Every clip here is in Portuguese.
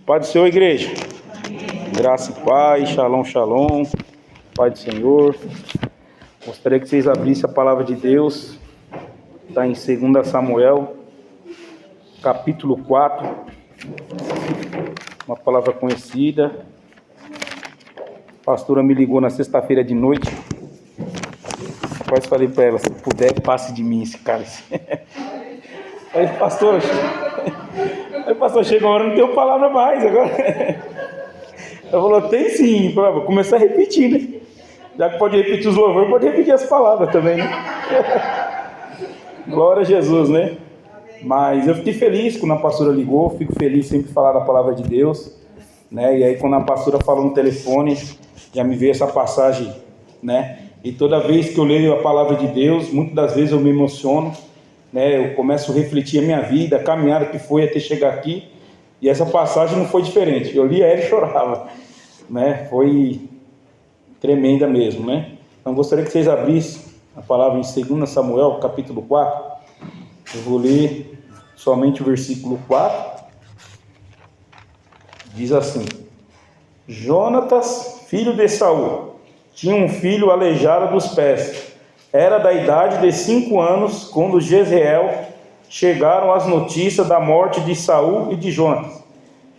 Pai do Senhor, igreja. Graça e paz, shalom, shalom. Pai do Senhor. Gostaria que vocês abrissem a palavra de Deus. Está em 2 Samuel, capítulo 4. Uma palavra conhecida. A pastora me ligou na sexta-feira de noite. Quase falei para ela, se puder, passe de mim esse cálice. Aí, pastor, chega uma hora, não tenho palavra mais agora. Ela falou, tem sim. Vou começar a repetir, né? Já que pode repetir os louvores, pode repetir as palavras também, né? Glória a Jesus, né? Mas eu fiquei feliz quando a pastora ligou, fico feliz sempre de falar da palavra de Deus, né? E aí quando a pastora falou no telefone, já me veio essa passagem, né? E toda vez que eu leio a palavra de Deus, muitas das vezes eu me emociono, né? Eu começo a refletir a minha vida, a caminhada que foi até chegar aqui, e essa passagem não foi diferente. Eu lia ela e chorava, né? Foi tremenda mesmo, né? Então gostaria que vocês abrissem a palavra em 2 Samuel, capítulo 4. Eu vou ler somente o versículo 4. Diz assim: Jonatas, filho de Saul, tinha um filho aleijado dos pés. Era da idade de 5 anos, quando Jezreel chegaram as notícias da morte de Saul e de Jonatas.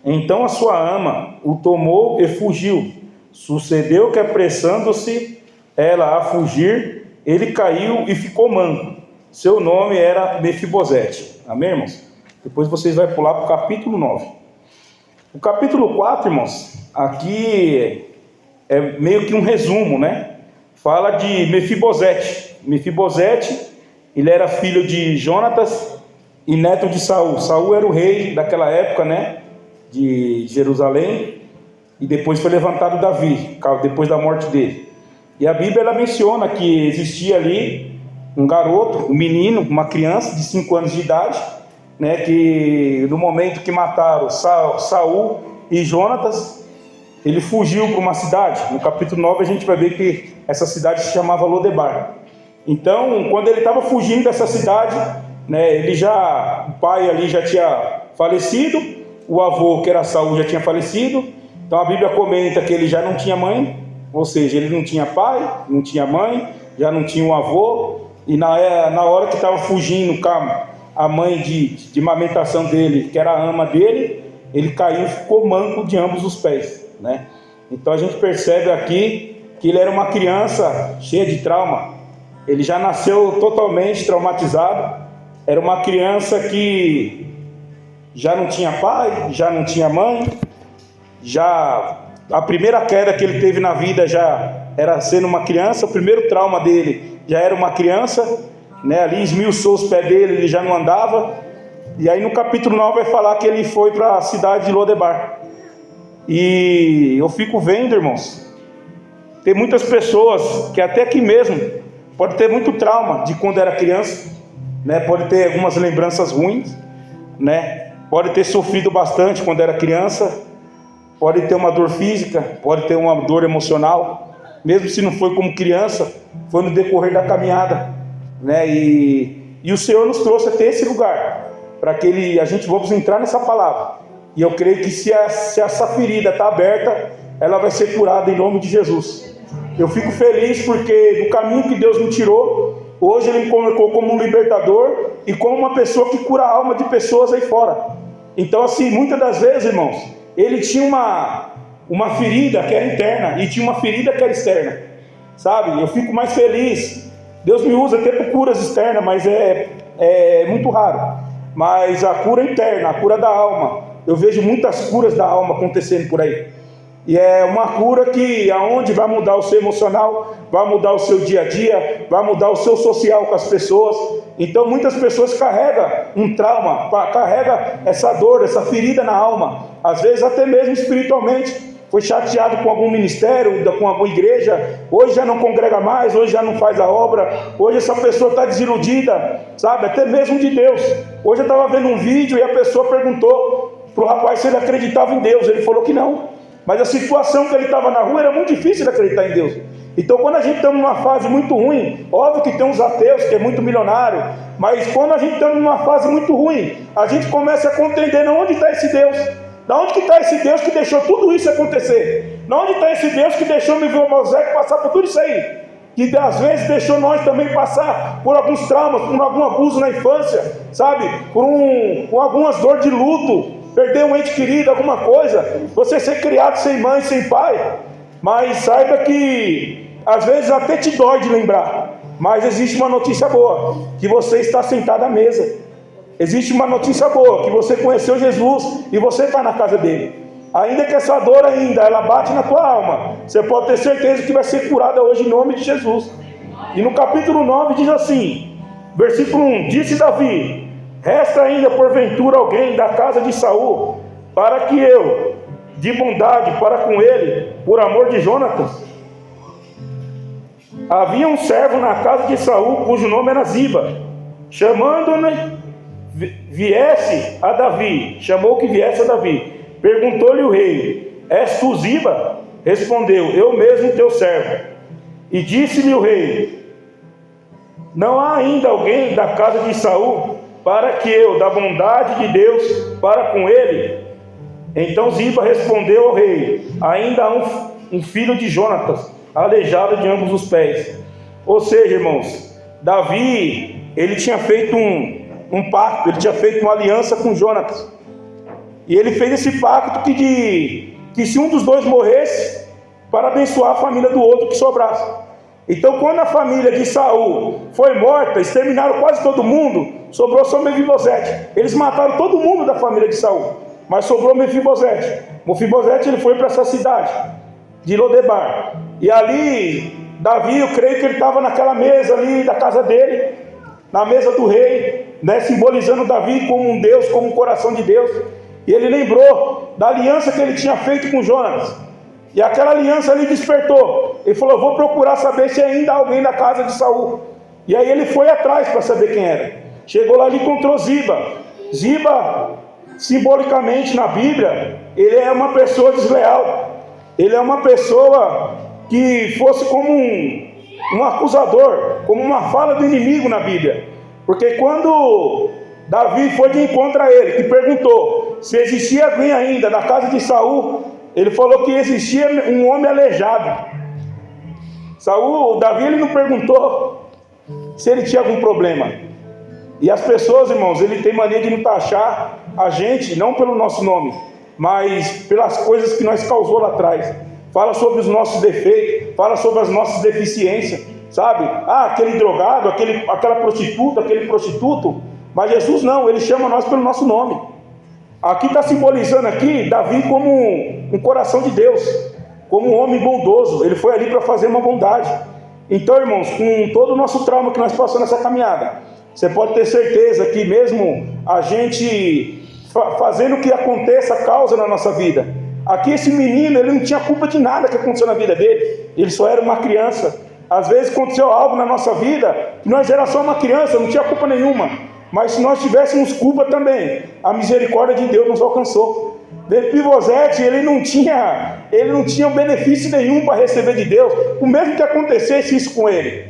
Então a sua ama o tomou e fugiu. Sucedeu que, apressando-se ela a fugir, ele caiu e ficou manco. Seu nome era Mefibosete. Amém, irmãos? Depois vocês vão pular para o capítulo 9. O capítulo 4, irmãos, aqui é meio que um resumo, né? Fala de Mefibosete. Mefibosete, ele era filho de Jonatas e neto de Saul. Saul era o rei daquela época, né? De Jerusalém. E depois foi levantado Davi, depois da morte dele. E a Bíblia ela menciona que existia ali um garoto, um menino, uma criança de 5 anos de idade, né? Que no momento que mataram Saul e Jonatas, ele fugiu para uma cidade. No capítulo 9 a gente vai ver que essa cidade se chamava Lodebar. Então, quando ele estava fugindo dessa cidade, né, o pai ali já tinha falecido, o avô, que era Saul, já tinha falecido. Então a Bíblia comenta que ele já não tinha mãe, ou seja, ele não tinha pai, não tinha mãe, já não tinha um avô. E na hora que estava fugindo com a mãe de amamentação dele, que era a ama dele, ele caiu e ficou manco de ambos os pés, né? Então a gente percebe aqui que ele era uma criança cheia de trauma. Ele já nasceu totalmente traumatizado. Era uma criança que já não tinha pai, já não tinha mãe. Já a primeira queda que ele teve na vida já era sendo uma criança. O primeiro trauma dele já era uma criança, né? Ali esmiuçou os pés dele, ele já não andava. E aí no capítulo 9 vai falar que ele foi para a cidade de Lodebar. E eu fico vendo, irmãos, tem muitas pessoas que até aqui mesmo pode ter muito trauma de quando era criança, né? Pode ter algumas lembranças ruins, né? Pode ter sofrido bastante quando era criança, pode ter uma dor física, pode ter uma dor emocional, mesmo se não foi como criança, foi no decorrer da caminhada, né? E o Senhor nos trouxe até esse lugar, para que a gente vamos entrar nessa palavra. E eu creio que se essa ferida está aberta, ela vai ser curada em nome de Jesus. Eu fico feliz porque do caminho que Deus me tirou, hoje Ele me colocou como um libertador e como uma pessoa que cura a alma de pessoas aí fora. Então assim, muitas das vezes, irmãos, ele tinha uma ferida que era interna e tinha uma ferida que era externa, sabe? Eu fico mais feliz. Deus me usa até por curas externas, mas é muito raro. Mas a cura interna, a cura da alma, eu vejo muitas curas da alma acontecendo por aí. E é uma cura que aonde vai mudar o seu emocional, vai mudar o seu dia a dia, vai mudar o seu social com as pessoas. Então muitas pessoas carregam um trauma, carregam essa dor, essa ferida na alma. Às vezes até mesmo espiritualmente. Foi chateado com algum ministério, com alguma igreja, hoje já não congrega mais, hoje já não faz a obra, hoje essa pessoa está desiludida, sabe, até mesmo de Deus. Hoje eu estava vendo um vídeo e a pessoa perguntou para o rapaz se ele acreditava em Deus, ele falou que não, mas a situação que ele estava na rua era muito difícil de acreditar em Deus. Então quando a gente está numa fase muito ruim, óbvio que tem uns ateus que é muito milionário, mas quando a gente está numa fase muito ruim, a gente começa a compreender onde está esse Deus. Da onde que está esse Deus que deixou tudo isso acontecer? Da onde está esse Deus que deixou me ver o Moisés passar por tudo isso aí? Que às vezes deixou nós também passar por alguns traumas, por algum abuso na infância, sabe? Por algumas dores de luto, perder um ente querido, alguma coisa. Você ser criado sem mãe, sem pai. Mas saiba que às vezes até te dói de lembrar. Mas existe uma notícia boa, que você está sentado à mesa. Existe uma notícia boa, que você conheceu Jesus e você está na casa dele. Ainda que essa dor ainda, ela bate na tua alma, você pode ter certeza que vai ser curada hoje em nome de Jesus. E no capítulo 9 diz assim, versículo 1, disse Davi, resta ainda porventura alguém da casa de Saul, para que eu, de bondade para com ele, por amor de Jonatas. Havia um servo na casa de Saul, cujo nome era Ziba, chamando-ne, viesse a Davi, chamou que viesse a Davi. Perguntou-lhe o rei, és tu Ziba? Respondeu, eu mesmo teu servo. E disse-lhe o rei, não há ainda alguém da casa de Saul, para que eu, da bondade de Deus para com ele? Então Ziba respondeu ao rei, ainda há um filho de Jonatas, aleijado de ambos os pés. Ou seja, irmãos, Davi, ele tinha feito um pacto, ele tinha feito uma aliança com Jonatas. E ele fez esse pacto que se um dos dois morresse, para abençoar a família do outro que sobrasse. Então, quando a família de Saul foi morta, exterminaram quase todo mundo, sobrou só Mefibosete. Eles mataram todo mundo da família de Saul, mas sobrou Mefibosete. Mefibosete, ele foi para essa cidade de Lodebar. E ali, Davi, eu creio que ele estava naquela mesa ali da casa dele, na mesa do rei, né, simbolizando Davi como um Deus, como um coração de Deus. E ele lembrou da aliança que ele tinha feito com Jonas. E aquela aliança ali despertou. Ele falou, vou procurar saber se ainda há alguém da casa de Saul. E aí ele foi atrás para saber quem era. Chegou lá e encontrou Ziba. Ziba, simbolicamente na Bíblia, ele é uma pessoa desleal. Ele é uma pessoa que fosse como um acusador, como uma fala do inimigo na Bíblia. Porque quando Davi foi de encontro a ele, que perguntou se existia alguém ainda da casa de Saul, ele falou que existia um homem aleijado. Davi, ele não perguntou se ele tinha algum problema. E as pessoas, irmãos, ele tem mania de não taxar a gente, não pelo nosso nome, mas pelas coisas que nós causou lá atrás. Fala sobre os nossos defeitos, fala sobre as nossas deficiências, sabe? Aquele drogado, aquela prostituta, aquele prostituto. Mas Jesus não, ele chama nós pelo nosso nome. Aqui está simbolizando aqui Davi como um coração de Deus, como um homem bondoso. Ele foi ali para fazer uma bondade. Então, irmãos, com todo o nosso trauma que nós passamos nessa caminhada, você pode ter certeza que mesmo a gente fazendo o que aconteça, causa na nossa vida. Aqui esse menino, ele não tinha culpa de nada que aconteceu na vida dele. Ele só era uma criança. Às vezes aconteceu algo na nossa vida, que nós era só uma criança, não tinha culpa nenhuma. Mas se nós tivéssemos culpa também, a misericórdia de Deus nos alcançou. Mefibosete, ele não tinha benefício nenhum para receber de Deus, o mesmo que acontecesse isso com ele.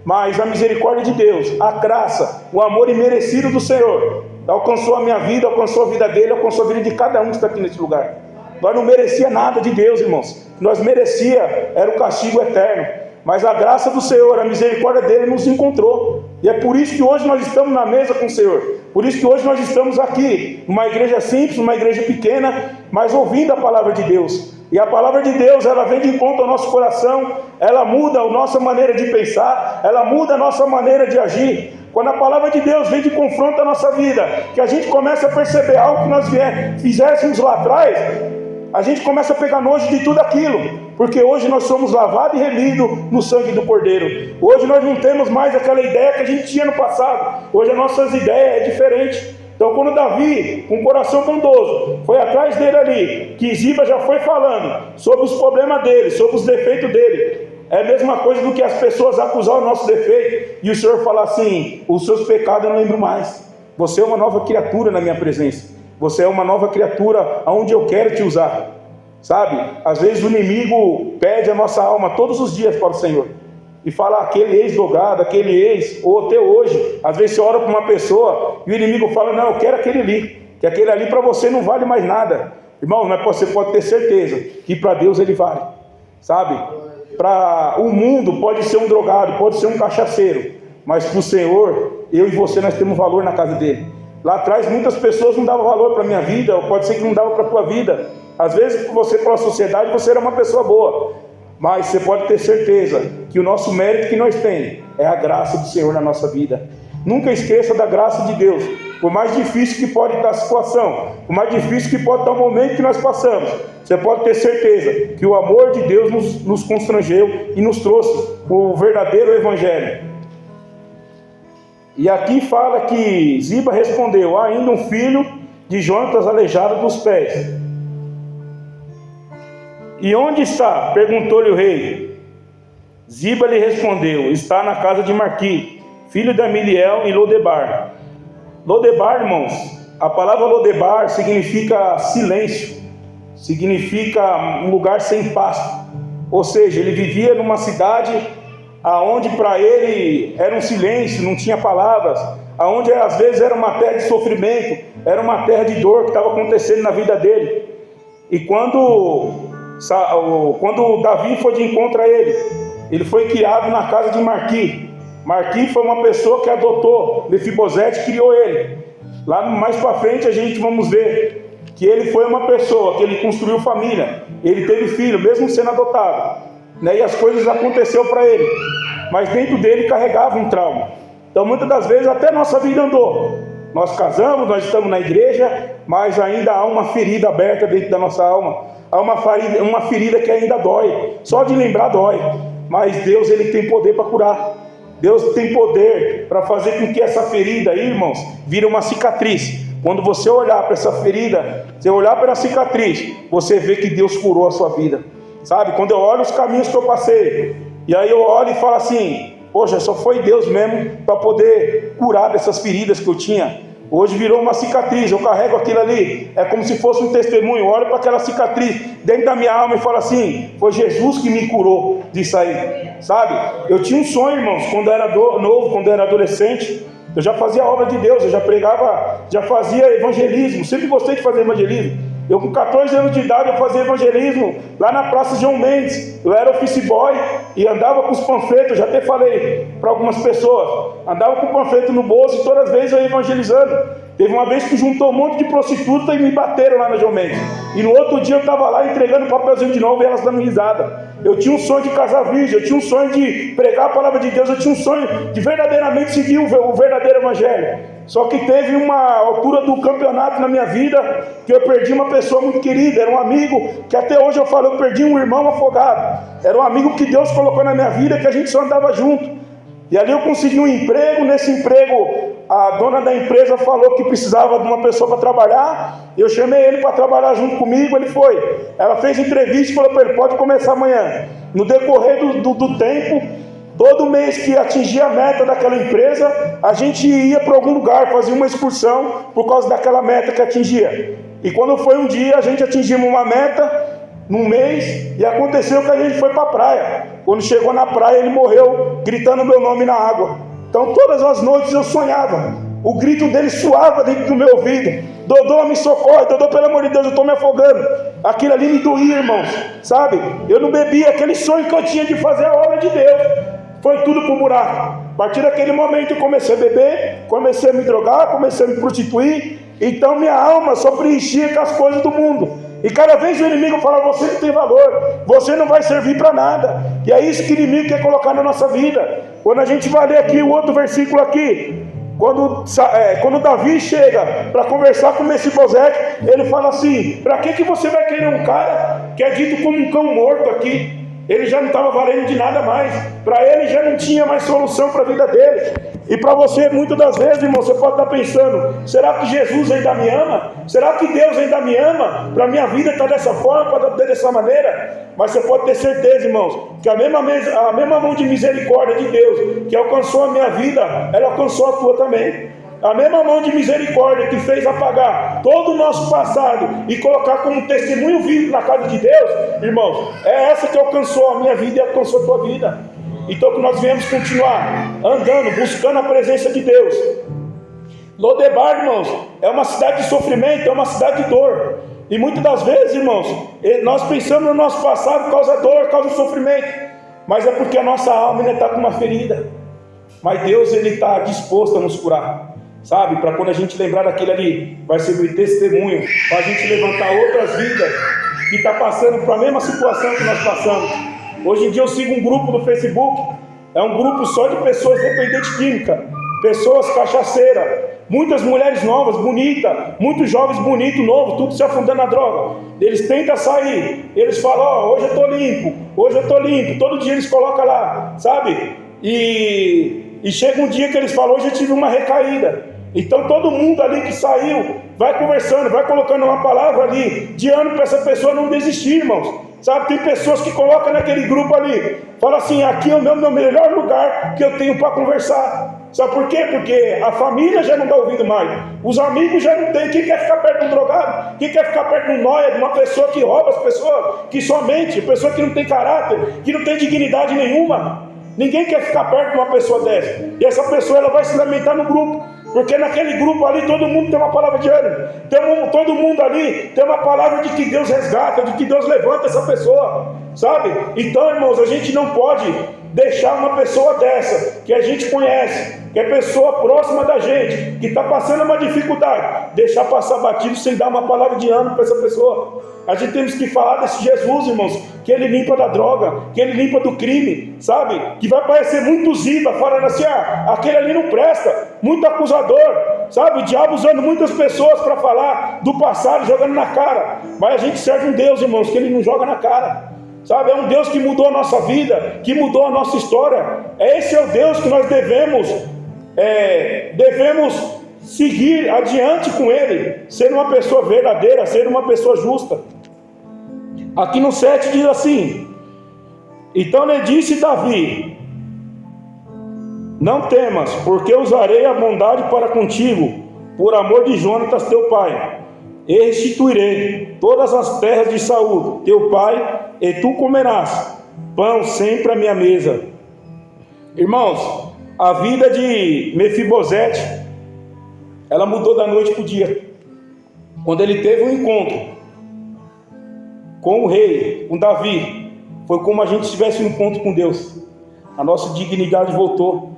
Mas a misericórdia de Deus, a graça, o amor imerecido do Senhor, alcançou a minha vida, alcançou a vida dele, alcançou a vida de cada um que está aqui nesse lugar. Nós não merecia nada de Deus, irmãos. Nós merecia, era o castigo eterno. Mas a graça do Senhor, a misericórdia dele nos encontrou. E é por isso que hoje nós estamos na mesa com o Senhor. Por isso que hoje nós estamos aqui, numa igreja simples, numa igreja pequena, mas ouvindo a palavra de Deus. E a palavra de Deus, ela vem de encontro ao nosso coração, ela muda a nossa maneira de pensar, ela muda a nossa maneira de agir. Quando a palavra de Deus vem de confronto à nossa vida, que a gente começa a perceber algo que nós fizéssemos lá atrás, a gente começa a pegar nojo de tudo aquilo, porque hoje nós somos lavados e remidos no sangue do Cordeiro. Hoje nós não temos mais aquela ideia que a gente tinha no passado. Hoje as nossas ideias é diferente. Então quando Davi, com um coração bondoso, foi atrás dele ali, que Ziba já foi falando sobre os problemas dele, sobre os defeitos dele, é a mesma coisa do que as pessoas acusar o nosso defeito, e o Senhor falar assim, os seus pecados eu não lembro mais. Você é uma nova criatura na minha presença. Você é uma nova criatura aonde eu quero te usar. Sabe? Às vezes o inimigo pede a nossa alma todos os dias para o Senhor. E fala aquele ex-drogado, aquele ex, ou até hoje. Às vezes você ora para uma pessoa e o inimigo fala, não, eu quero aquele ali. Que aquele ali para você não vale mais nada. Irmão, você pode ter certeza que para Deus ele vale, sabe? Para o mundo pode ser um drogado, pode ser um cachaceiro, mas para o Senhor, eu e você, nós temos valor na casa dele. Lá atrás muitas pessoas não davam valor para a minha vida, ou pode ser que não davam para a tua vida. Às vezes você, pela sociedade, você era uma pessoa boa, mas você pode ter certeza que o nosso mérito que nós temos é a graça do Senhor na nossa vida. Nunca esqueça da graça de Deus. Por mais difícil que pode estar a situação, por mais difícil que pode estar o momento que nós passamos, você pode ter certeza que o amor de Deus nos constrangeu e nos trouxe o verdadeiro Evangelho. E aqui fala que Ziba respondeu: há ainda um filho de Jonatas aleijado dos pés. E onde está? Perguntou-lhe o rei. Ziba lhe respondeu: está na casa de Marqui, filho de Amiliel, em Lodebar. Lodebar, irmãos, a palavra Lodebar significa silêncio, significa um lugar sem pasto. Ou seja, ele vivia numa cidade aonde para ele era um silêncio, não tinha palavras, aonde às vezes era uma terra de sofrimento, era uma terra de dor que estava acontecendo na vida dele. E quando Davi foi de encontro a ele, ele foi criado na casa de Marqui. Marqui foi uma pessoa que adotou Mefibosete, criou ele. Lá mais para frente a gente vamos ver que ele foi uma pessoa que ele construiu família, ele teve filho, mesmo sendo adotado, né? E as coisas aconteceram para ele, mas dentro dele carregava um trauma. Então muitas das vezes até nossa vida andou, nós casamos, nós estamos na igreja, mas ainda há uma ferida aberta dentro da nossa alma, há uma ferida que ainda dói, só de lembrar dói, mas Deus ele tem poder para curar. Deus tem poder para fazer com que essa ferida aí, irmãos, vire uma cicatriz. Quando você olhar para essa ferida, você olhar para a cicatriz, você vê que Deus curou a sua vida. Sabe, quando eu olho os caminhos que eu passei, e aí eu olho e falo assim: poxa, só foi Deus mesmo para poder curar dessas feridas que eu tinha. Hoje virou uma cicatriz, eu carrego aquilo ali, é como se fosse um testemunho. Eu olho para aquela cicatriz dentro da minha alma e falo assim: foi Jesus que me curou disso aí, sabe? Eu tinha um sonho, irmãos, quando eu era novo, quando eu era adolescente, eu já fazia a obra de Deus, eu já pregava, já fazia evangelismo, sempre gostei de fazer evangelismo. Eu com 14 anos de idade eu fazia evangelismo lá na Praça João Mendes. Eu era office boy e andava com os panfletos, eu já até falei para algumas pessoas, andava com o panfleto no bolso e todas as vezes eu ia evangelizando. Teve uma vez que juntou um monte de prostituta e me bateram lá na João Mendes, e no outro dia eu estava lá entregando papelzinho de novo e elas dando risada. Eu tinha um sonho de casar virgem, eu tinha um sonho de pregar a palavra de Deus, eu tinha um sonho de verdadeiramente seguir o verdadeiro evangelho. Só que teve uma altura do campeonato na minha vida que eu perdi uma pessoa muito querida, era um amigo que até hoje eu falo, eu perdi um irmão afogado. Era um amigo que Deus colocou na minha vida, que a gente só andava junto. E ali eu consegui um emprego. Nesse emprego a dona da empresa falou que precisava de uma pessoa para trabalhar. Eu chamei ele para trabalhar junto comigo, ele foi. Ela fez entrevista e falou para ele: pode começar amanhã. No decorrer do tempo, todo mês que atingia a meta daquela empresa, a gente ia para algum lugar, fazia uma excursão por causa daquela meta que atingia. E quando foi um dia, a gente atingimos uma meta num mês, e aconteceu que a gente foi para a praia. Quando chegou na praia, ele morreu gritando meu nome na água. Então todas as noites eu sonhava, o grito dele soava dentro do meu ouvido: Dodô, me socorre, Dodô, pelo amor de Deus, eu estou me afogando. Aquilo ali me doía, irmãos, sabe? Eu não bebia, aquele sonho que eu tinha de fazer a obra de Deus foi tudo pro buraco. A partir daquele momento eu comecei a beber, comecei a me drogar, comecei a me prostituir. Então minha alma só preenchia com as coisas do mundo. E cada vez o inimigo fala: você não tem valor, você não vai servir para nada. E é isso que o inimigo quer colocar na nossa vida. Quando a gente vai ler aqui o outro versículo aqui, quando Davi chega para conversar com Mefibosete, ele fala assim: para que você vai querer um cara que é dito como um cão morto aqui? Ele já não estava valendo de nada mais, para ele já não tinha mais solução para a vida dele. E para você, muitas das vezes, irmão, você pode estar pensando: será que Jesus ainda me ama? Será que Deus ainda me ama? Para a minha vida estar dessa forma, para estar dessa maneira? Mas você pode ter certeza, irmãos, que a mesma mão de misericórdia de Deus que alcançou a minha vida, ela alcançou a tua também. A mesma mão de misericórdia que fez apagar todo o nosso passado e colocar como testemunho vivo na casa de Deus, irmãos, é essa que alcançou a minha vida e alcançou a tua vida. Então que nós viemos continuar andando, buscando a presença de Deus. Lodebar, irmãos, é uma cidade de sofrimento, é uma cidade de dor. E muitas das vezes, irmãos, nós pensamos no nosso passado, causa dor, causa sofrimento, mas é porque a nossa alma ainda está com uma ferida. Mas Deus, Ele está disposto a nos curar, sabe? Para quando a gente lembrar daquele ali, vai servir de testemunho, para a gente levantar outras vidas que estão passando pela mesma situação que nós passamos. Hoje em dia eu sigo um grupo do Facebook, é um grupo só de pessoas dependentes químicas, pessoas cachaceiras, muitas mulheres novas, bonitas, muitos jovens bonitos, novos, tudo se afundando na droga. Eles tentam sair, eles falam, hoje eu estou limpo, hoje eu estou limpo, todo dia eles colocam lá, sabe? E chega um dia que eles falam, hoje eu tive uma recaída. Então todo mundo ali que saiu, vai conversando, vai colocando uma palavra ali, de ânimo para essa pessoa não desistir, irmãos. Sabe, tem pessoas que colocam naquele grupo ali, fala assim, aqui é o meu melhor lugar que eu tenho para conversar. Sabe por quê? Porque a família já não está ouvindo mais, os amigos já não tem. Quem quer ficar perto de um drogado? Quem quer ficar perto de um nóia, de uma pessoa que rouba as pessoas, que só mente, pessoa que não tem caráter, que não tem dignidade nenhuma? Ninguém quer ficar perto de uma pessoa dessa. E essa pessoa ela vai se lamentar no grupo, porque naquele grupo ali todo mundo tem uma palavra de ânimo, todo mundo ali tem uma palavra de que Deus resgata, de que Deus levanta essa pessoa, sabe? Então, irmãos, a gente não pode deixar uma pessoa dessa, que a gente conhece, que é pessoa próxima da gente, que está passando uma dificuldade, deixar passar batido sem dar uma palavra de ânimo para essa pessoa. A gente temos que falar desse Jesus, irmãos, que Ele limpa da droga, que Ele limpa do crime, sabe? Que vai parecer muito ziba, falando assim, aquele ali não presta, muito acusador, sabe? O diabo usando muitas pessoas para falar do passado, jogando na cara. Mas a gente serve um Deus, irmãos, que Ele não joga na cara, sabe? É um Deus que mudou a nossa vida, que mudou a nossa história. Esse é o Deus que nós devemos seguir adiante com Ele, ser uma pessoa verdadeira, ser uma pessoa justa. Aqui no 7 diz assim, então lhe disse Davi, não temas, porque usarei a bondade para contigo, por amor de Jonatas teu pai, e restituirei todas as terras de Saul teu pai, e tu comerás pão sempre à minha mesa. Irmãos, a vida de Mefibosete, ela mudou da noite para o dia, quando ele teve um encontro com o rei, com Davi. Foi como a gente tivesse um encontro com Deus, a nossa dignidade voltou.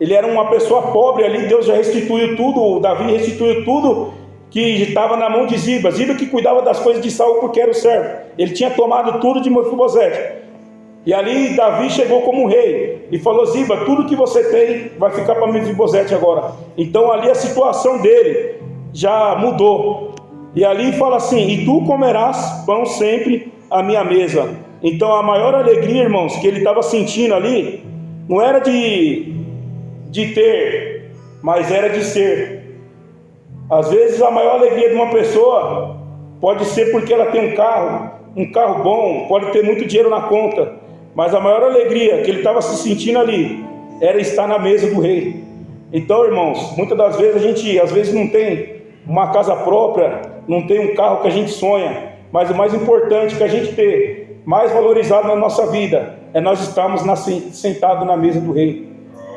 Ele era uma pessoa pobre ali, Deus já restituiu tudo, Davi restituiu tudo que estava na mão de Ziba que cuidava das coisas de Saul porque era o servo. Ele tinha tomado tudo de Mefibosete. E ali Davi chegou como rei e falou, Ziba, tudo que você tem vai ficar para Mefibosete agora. Então ali a situação dele já mudou. E ali fala assim, e tu comerás pão sempre à minha mesa. Então a maior alegria, irmãos, que ele estava sentindo ali, não era de ter, mas era de ser. Às vezes a maior alegria de uma pessoa pode ser porque ela tem um carro bom, pode ter muito dinheiro na conta, mas a maior alegria que ele estava se sentindo ali era estar na mesa do rei. Então, irmãos, muitas das vezes a gente às vezes não tem uma casa própria, não tem um carro que a gente sonha, mas o mais importante que a gente ter, mais valorizado na nossa vida, é nós estarmos sentados na mesa do rei.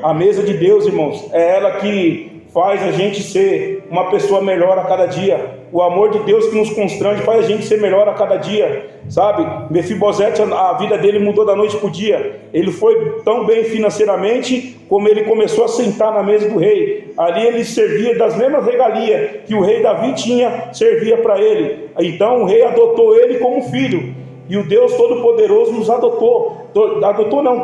A mesa de Deus, irmãos, é ela que faz a gente ser uma pessoa melhor a cada dia. O amor de Deus que nos constrange faz a gente ser melhor a cada dia, sabe? Mefibosete, a vida dele mudou da noite para o dia. Ele foi tão bem financeiramente, como ele começou a sentar na mesa do rei. Ali ele servia das mesmas regalias que o rei Davi tinha, servia para ele. Então o rei adotou ele como filho. E o Deus Todo-Poderoso nos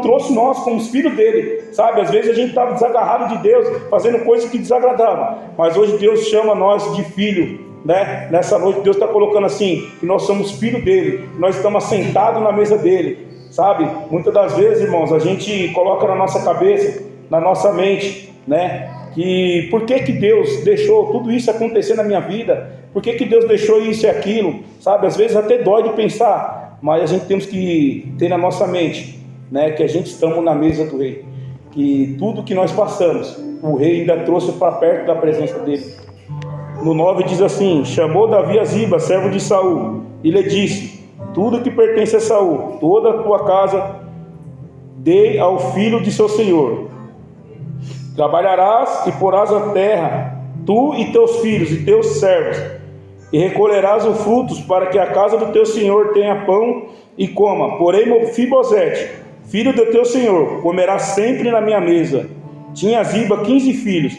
trouxe nós como os filhos dele, sabe? Às vezes a gente estava desagarrado de Deus, fazendo coisas que desagradavam, mas hoje Deus chama nós de filho, né? Nessa noite Deus está colocando assim, que nós somos filhos dele, nós estamos sentados na mesa dele, sabe? Muitas das vezes, irmãos, a gente coloca na nossa cabeça, na nossa mente, né? Que por que Deus deixou tudo isso acontecer na minha vida? Por que Deus deixou isso e aquilo? Sabe? Às vezes até dói de pensar, mas a gente temos que ter na nossa mente, né, que a gente estamos na mesa do rei, que tudo que nós passamos, o rei ainda trouxe para perto da presença dele. No 9 diz assim, chamou Davi a Ziba, servo de Saul, e lhe disse, tudo que pertence a Saul, toda a tua casa, dei ao filho de seu senhor. Trabalharás e porás a terra, tu e teus filhos e teus servos, e recolherás os frutos, para que a casa do teu senhor tenha pão e coma. Porém, Mefibosete, filho do teu senhor, comerá sempre na minha mesa. Tinha Ziba 15 filhos.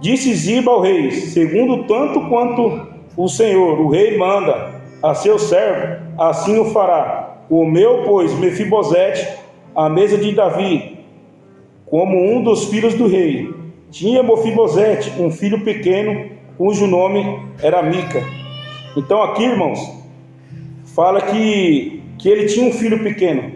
Disse Ziba ao rei: segundo tanto quanto o senhor, o rei, manda a seu servo, assim o fará. Comeu, pois, Mefibosete à mesa de Davi, como um dos filhos do rei. Tinha Mefibosete um filho pequeno, cujo nome era Mica. Então aqui, irmãos, fala que ele tinha um filho pequeno.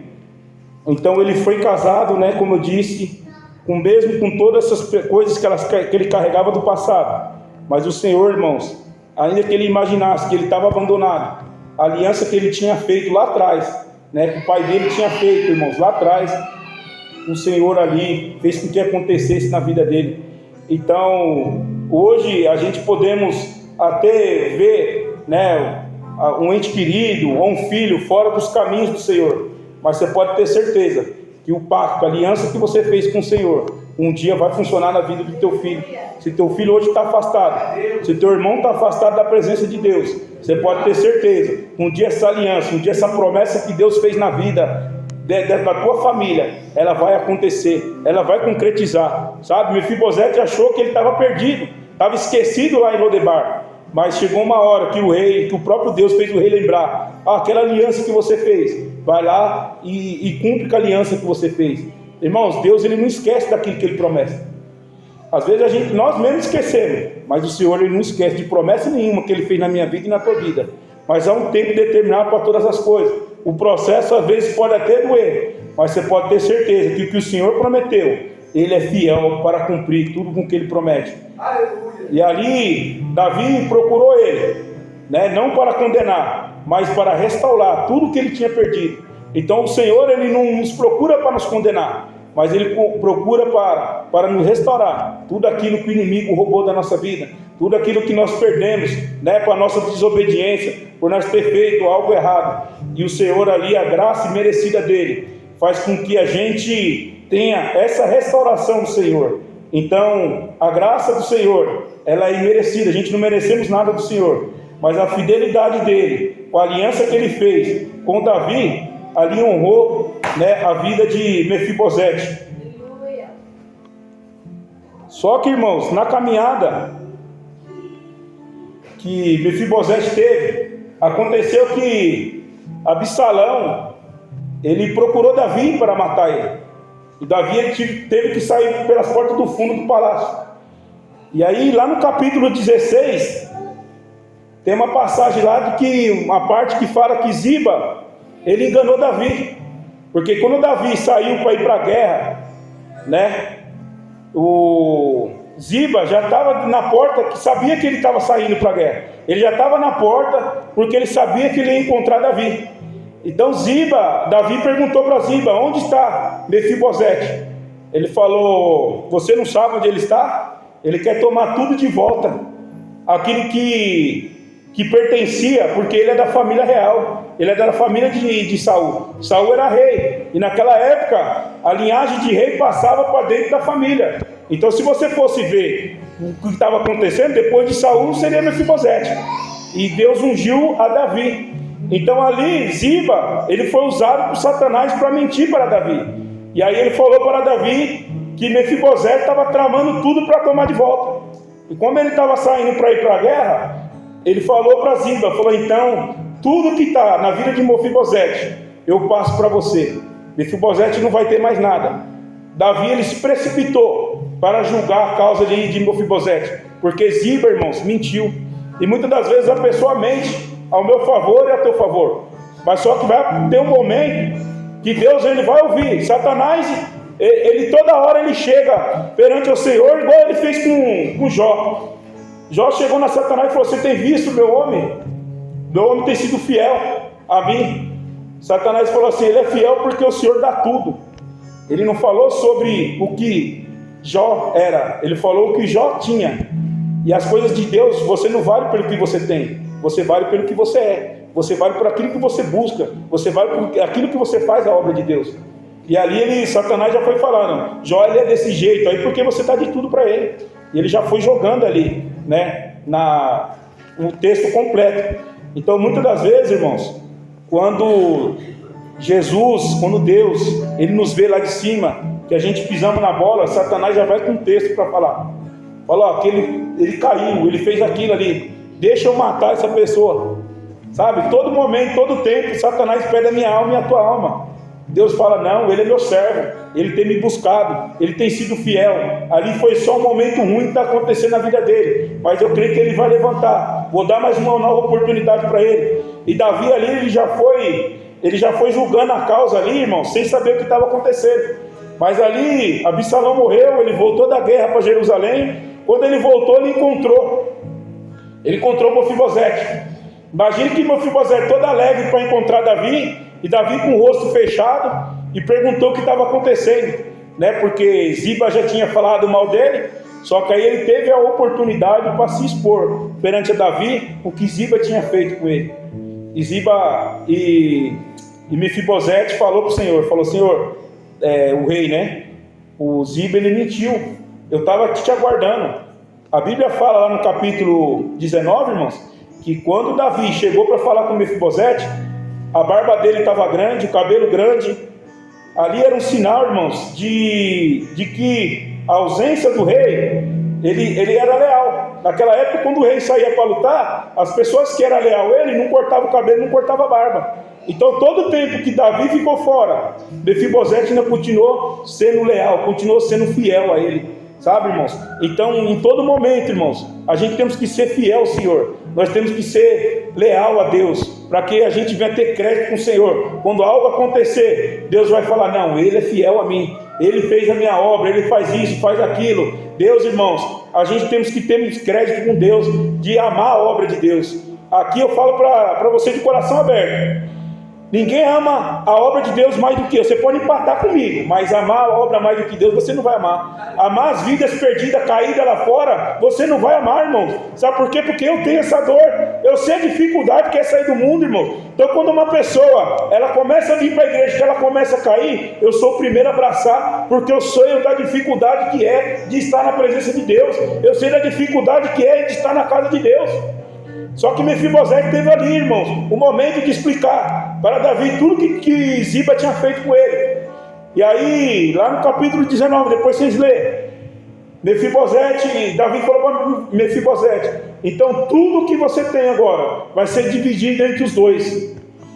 Então ele foi casado, né, como eu disse, mesmo com todas essas coisas que ele carregava do passado. Mas o Senhor, irmãos, ainda que ele imaginasse que ele estava abandonado, a aliança que ele tinha feito lá atrás, né, que o pai dele tinha feito, irmãos, lá atrás, o Senhor ali fez com que acontecesse na vida dele. Então, hoje a gente podemos até ver, né, um ente querido ou um filho fora dos caminhos do Senhor, mas você pode ter certeza que o pacto, a aliança que você fez com o Senhor, um dia vai funcionar na vida do teu filho. Se teu filho hoje está afastado, se teu irmão está afastado da presença de Deus, você pode ter certeza, um dia essa aliança, um dia essa promessa que Deus fez na vida da tua família, ela vai acontecer, ela vai concretizar, sabe? Mefibosete achou que ele estava perdido, estava esquecido lá em Lodebar, mas chegou uma hora que que o próprio Deus fez o rei lembrar: aquela aliança que você fez, vai lá e cumpre com a aliança que você fez. Irmãos, Deus, ele não esquece daquilo que ele promete. Às vezes nós mesmos esquecemos, mas o Senhor, ele não esquece de promessa nenhuma que ele fez na minha vida e na tua vida. Mas há um tempo determinado para todas as coisas. O processo às vezes pode até doer, mas você pode ter certeza que o que o Senhor prometeu, ele é fiel para cumprir tudo com o que ele promete. Aleluia. E ali Davi procurou ele, né, não para condenar, mas para restaurar tudo que ele tinha perdido. Então o Senhor, ele não nos procura para nos condenar, mas ele procura para nos restaurar tudo aquilo que o inimigo roubou da nossa vida, tudo aquilo que nós perdemos, né, para a nossa desobediência, por nós ter feito algo errado. E o Senhor ali, a graça merecida dele, faz com que a gente tenha essa restauração do Senhor. Então, a graça do Senhor, ela é imerecida, a gente não merecemos nada do Senhor, mas a fidelidade dele, com a aliança que ele fez com Davi, ali honrou, né, a vida de Mefibosete. Só que, irmãos, na caminhada que Mefibosete teve, aconteceu que Absalão, ele procurou Davi para matar ele. E Davi, ele teve que sair pelas portas do fundo do palácio. E aí, lá no capítulo 16, tem uma passagem lá de que, uma parte que fala que Ziba, ele enganou Davi. Porque quando Davi saiu para ir para a guerra, né, o Ziba já estava na porta, que sabia que ele estava saindo para a guerra. Ele já estava na porta, porque ele sabia que ele ia encontrar Davi. Então Davi perguntou para Ziba: onde está Mefibosete? Ele falou: você não sabe onde ele está? Ele quer tomar tudo de volta, aquilo que pertencia, porque ele é da família real, ele é da família de Saul. Saul era rei, e naquela época a linhagem de rei passava para dentro da família. Então, se você fosse ver o que estava acontecendo, depois de Saul seria Mefibosete, e Deus ungiu a Davi. Então ali Ziba, ele foi usado por Satanás para mentir para Davi. E aí ele falou para Davi que Mefibosete estava tramando tudo para tomar de volta. E como ele estava saindo para ir para a guerra, ele falou para Ziba, falou: então, tudo que está na vida de Mefibosete, eu passo para você. Mefibosete não vai ter mais nada. Davi, ele se precipitou para julgar a causa de Mefibosete, porque Ziba, irmãos, mentiu. E muitas das vezes a pessoa mente ao meu favor e a teu favor, mas só que vai ter um momento que Deus, ele vai ouvir. Satanás, ele toda hora ele chega perante o Senhor, igual ele fez com Jó. Jó chegou na Satanás e falou: você tem visto meu homem? Meu homem tem sido fiel a mim. Satanás falou assim: ele é fiel porque o Senhor dá tudo. Ele não falou sobre o que Jó era, ele falou o que Jó tinha. E as coisas de Deus, você não vale pelo que você tem, você vale pelo que você é, você vale por aquilo que você busca, você vale por aquilo que você faz a obra de Deus. E ali Satanás já foi falando: Jó, ele é desse jeito aí porque você dá de tudo para ele. E ele já foi jogando ali, né, o texto completo. Então, muitas das vezes, irmãos, quando Deus, Ele nos vê lá de cima, que a gente pisamos na bola, Satanás já vai com um texto para falar. Fala, ó, que ele caiu, ele fez aquilo ali, deixa eu matar essa pessoa. Sabe, todo momento, todo tempo, Satanás pede a minha alma e a tua alma. Deus fala, não, ele é meu servo, ele tem me buscado, ele tem sido fiel. Ali foi só um momento ruim que está acontecendo na vida dele, mas eu creio que ele vai levantar. Vou dar mais uma nova oportunidade para ele. E Davi ali, ele já foi julgando a causa ali, irmão, sem saber o que estava acontecendo. Mas ali, Absalão morreu, ele voltou da guerra para Jerusalém. Quando ele voltou, ele encontrou Mefibosete. Imagine que Mefibosete todo alegre para encontrar Davi, e Davi com o rosto fechado, e perguntou o que estava acontecendo, né? Porque Ziba já tinha falado mal dele, só que aí ele teve a oportunidade para se expor perante a Davi o que Ziba tinha feito com ele. E Ziba e Mefibosete falou para o Senhor, Senhor, o rei, né? O Ziba, ele mentiu, eu estava te aguardando. A Bíblia fala lá no capítulo 19, irmãos, que quando Davi chegou para falar com Mefibosete, a barba dele estava grande, o cabelo grande. Ali era um sinal, irmãos, de que a ausência do rei, ele era leal. Naquela época, quando o rei saía para lutar, as pessoas que eram leal a ele não cortavam o cabelo, não cortavam a barba. Então, todo o tempo que Davi ficou fora, Mefibosete ainda continuou sendo leal, continuou sendo fiel a ele. Sabe, irmãos? Então, em todo momento, irmãos, a gente temos que ser fiel ao Senhor. Nós temos que ser leal a Deus, para que a gente venha ter crédito com o Senhor. Quando algo acontecer, Deus vai falar, não, Ele é fiel a mim, Ele fez a minha obra, Ele faz isso, faz aquilo. Deus, irmãos, a gente temos que ter crédito com Deus, de amar a obra de Deus. Aqui eu falo para você de coração aberto. Ninguém ama a obra de Deus mais do que eu. Você pode empatar comigo, mas amar a obra mais do que Deus, você não vai amar. Amar as vidas perdidas, caídas lá fora, você não vai amar, irmãos. Sabe por quê? Porque eu tenho essa dor. Eu sei a dificuldade que é sair do mundo, irmãos. Então, quando uma pessoa, ela começa a vir para a igreja, que ela começa a cair, eu sou o primeiro a abraçar, porque eu sei da dificuldade que é de estar na presença de Deus. Eu sei da dificuldade que é de estar na casa de Deus. Só que Mefibosete teve ali, irmãos, o momento de explicar para Davi tudo que Ziba tinha feito com ele. E aí, lá no capítulo 19, depois vocês lêem, Davi falou para Mefibosete, então tudo que você tem agora vai ser dividido entre os dois.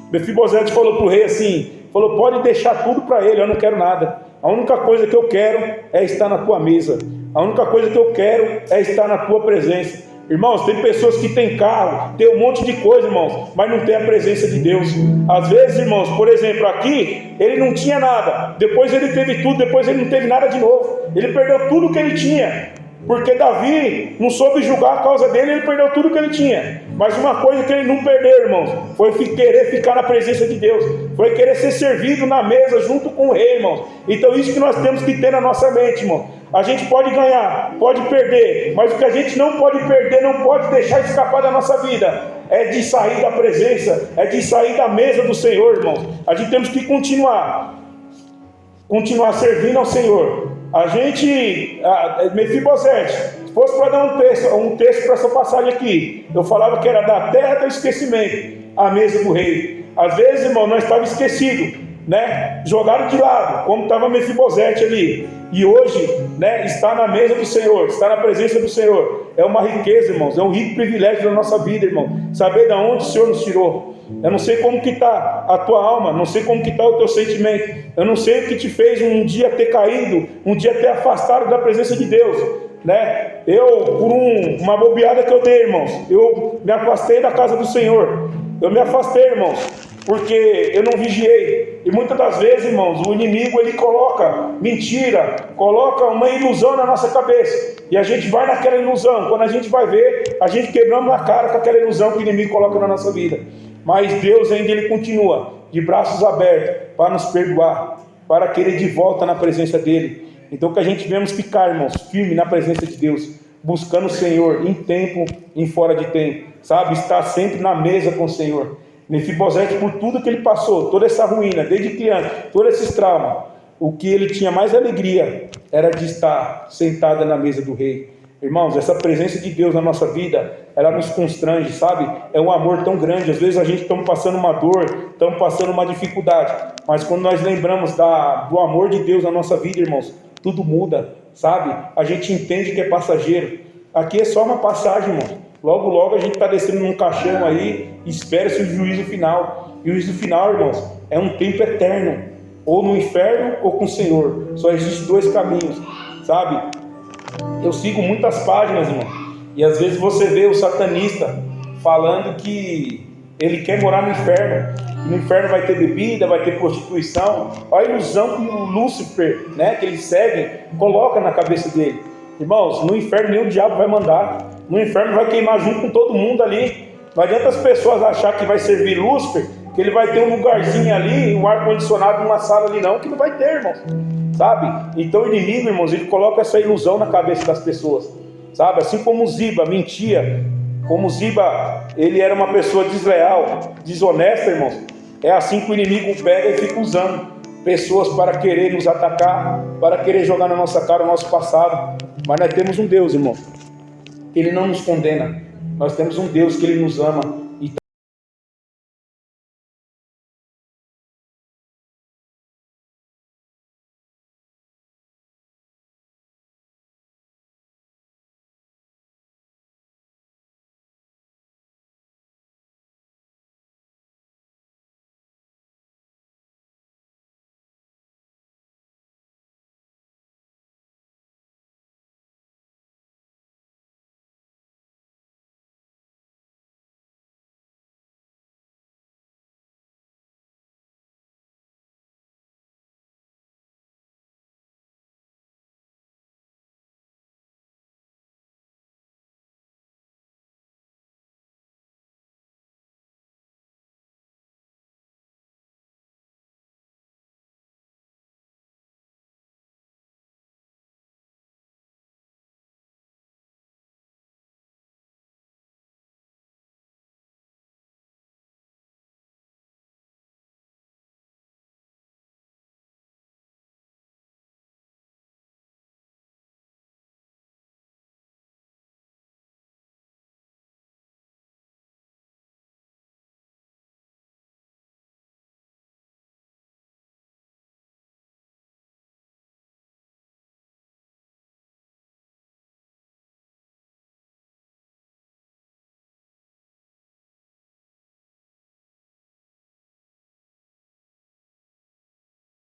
Mefibosete falou para o rei assim, pode deixar tudo para ele, eu não quero nada. A única coisa que eu quero é estar na tua mesa. A única coisa que eu quero é estar na tua presença. Irmãos, tem pessoas que têm carro, tem um monte de coisa, irmãos, mas não tem a presença de Deus. Às vezes, irmãos, por exemplo, aqui, ele não tinha nada, depois ele teve tudo, depois ele não teve nada de novo. Ele perdeu tudo que ele tinha, porque Davi não soube julgar a causa dele, ele perdeu tudo que ele tinha. Mas uma coisa que ele não perdeu, irmãos, foi querer ficar na presença de Deus, foi querer ser servido na mesa junto com o rei, irmãos. Então isso que nós temos que ter na nossa mente, irmão. A gente pode ganhar, pode perder, mas o que a gente não pode perder, não pode deixar escapar da nossa vida, é de sair da presença, é de sair da mesa do Senhor, irmãos. A gente temos que continuar servindo ao Senhor. Mefibosete, se fosse para dar um texto para essa passagem aqui, eu falava que era da terra do esquecimento, a mesa do rei. Às vezes, irmão, nós estávamos esquecidos, né? Jogaram de lado, como estava Mefibosete ali. E hoje, né, está na mesa do Senhor, está na presença do Senhor. É uma riqueza, irmãos, é um rico privilégio da nossa vida, irmão. Saber de onde o Senhor nos tirou. Eu não sei como que está a tua alma, não sei como que está o teu sentimento. Eu não sei o que te fez um dia ter caído, um dia ter afastado da presença de Deus, né? Por uma bobeada que eu dei, irmãos, eu me afastei da casa do Senhor. Eu me afastei, irmãos, porque eu não vigiei. E muitas das vezes, irmãos, o inimigo, ele coloca mentira, coloca uma ilusão na nossa cabeça, e a gente vai naquela ilusão. Quando a gente vai ver, a gente quebramos a cara com aquela ilusão que o inimigo coloca na nossa vida. Mas Deus ainda, ele continua de braços abertos para nos perdoar, para querer de volta na presença dele. Então que a gente venhamos ficar, irmãos, firme na presença de Deus, buscando o Senhor em tempo, em fora de tempo, sabe? Estar sempre na mesa com o Senhor. Mefibosete, por tudo que ele passou, toda essa ruína, desde criança, todos esses traumas, o que ele tinha mais alegria era de estar sentada na mesa do rei, Irmãos, essa presença de Deus na nossa vida, ela nos constrange, sabe? É um amor tão grande. Às vezes a gente está passando uma dor, estamos passando uma dificuldade, mas quando nós lembramos do amor de Deus na nossa vida, irmãos, tudo muda, sabe? A gente entende que é passageiro. Aqui é só uma passagem, irmão. Logo, logo a gente está descendo num caixão aí, espera-se o juízo final. E o juízo final, irmãos, é um tempo eterno, ou no inferno ou com o Senhor. Só existem dois caminhos, sabe? Eu sigo muitas páginas, irmão, e às vezes você vê o satanista falando que ele quer morar no inferno, que no inferno vai ter bebida, vai ter prostituição. Olha a ilusão que o Lúcifer, né, que ele segue, coloca na cabeça dele. Irmãos, no inferno nem o diabo vai mandar, no inferno vai queimar junto com todo mundo ali. Não adianta as pessoas achar que vai servir Lúcifer, que ele vai ter um lugarzinho ali, um ar-condicionado numa sala ali, não, que não vai ter, irmãos, sabe? Então o inimigo, irmãos, ele coloca essa ilusão na cabeça das pessoas, sabe? Assim como Ziba mentia, como Ziba, ele era uma pessoa desleal, desonesta, irmãos, é assim que o inimigo pega e fica usando pessoas para querer nos atacar, para querer jogar na nossa cara o nosso passado. Mas nós temos um Deus, irmão, que ele não nos condena. Nós temos um Deus que ele nos ama,